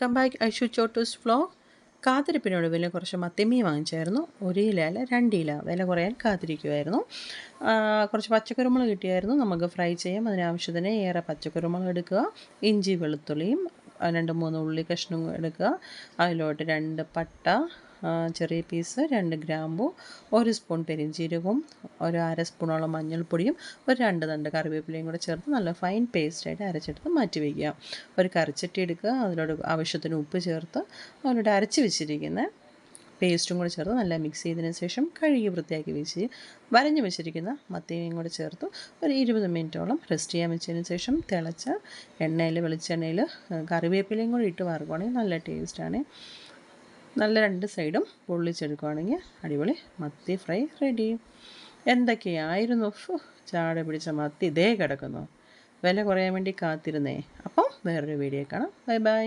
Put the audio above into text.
Welcome back Aishu Chottu's vlog. കാത്തിരിപ്പിനൊടുവിൽ കുറച്ച് മത്തിമീൻ വാങ്ങിച്ചായിരുന്നു. 1 കിലോ അല്ല 2 കിലോ, വില കുറയാൻ കാത്തിരിക്കുമായിരുന്നു. കുറച്ച് പച്ചക്കുരുമുളക് കിട്ടിയായിരുന്നു, നമുക്ക് ഫ്രൈ ചെയ്യാം. അതിനാവശ്യത്തിന് ഏറെ പച്ചക്കുരുമുളക് എടുക്കുക, ഇഞ്ചി വെളുത്തുള്ളിയും 2-3 ഉള്ളി കഷ്ണം എടുക്കുക. അതിലോട്ട് 2 പട്ട, ചെറിയ പീസ്, 2 ഗ്രാമ്പു, 1 സ്പൂൺ പെരിഞ്ജീരകവും, ഒരു 1/2 സ്പൂണോളം മഞ്ഞൾപ്പൊടിയും, ഒരു 2 തണ്ട് കറിവേപ്പിലയും കൂടെ ചേർത്ത് നല്ല ഫൈൻ പേസ്റ്റായിട്ട് അരച്ചെടുത്ത് മാറ്റി വയ്ക്കുക. ഒരു കറിച്ചട്ടി എടുക്കുക, അതിലോട്ട് ആവശ്യത്തിന് ഉപ്പ് ചേർത്ത് അതിലോട്ട് അരച്ച് വെച്ചിരിക്കുന്ന പേസ്റ്റും കൂടെ ചേർത്ത് നല്ല മിക്സ് ചെയ്തതിന് ശേഷം കഴുകി വൃത്തിയാക്കി വരഞ്ഞ് വെച്ചിരിക്കുന്ന മത്തിയും കൂടെ ചേർത്ത് ഒരു 20 മിനിറ്റോളം റെസ്റ്റ് ചെയ്യാൻ വെച്ചതിന് ശേഷം തിളച്ച വെളിച്ചെണ്ണയിൽ കറിവേപ്പിലയും കൂടി ഇട്ട് വറുക്കുകയാണെങ്കിൽ നല്ല ടേസ്റ്റാണ്. നല്ല 2 സൈഡും പൊള്ളിച്ചെടുക്കുകയാണെങ്കിൽ അടിപൊളി മത്തി ഫ്രൈ റെഡി. എന്തൊക്കെയായിരുന്നു ചാട പിടിച്ച മത്തി ഇതേ കിടക്കുന്നു. വില കുറയാൻ വേണ്ടി കാത്തിരുന്നേ. അപ്പം വേറൊരു വീഡിയോ കാണാം. Bye bye.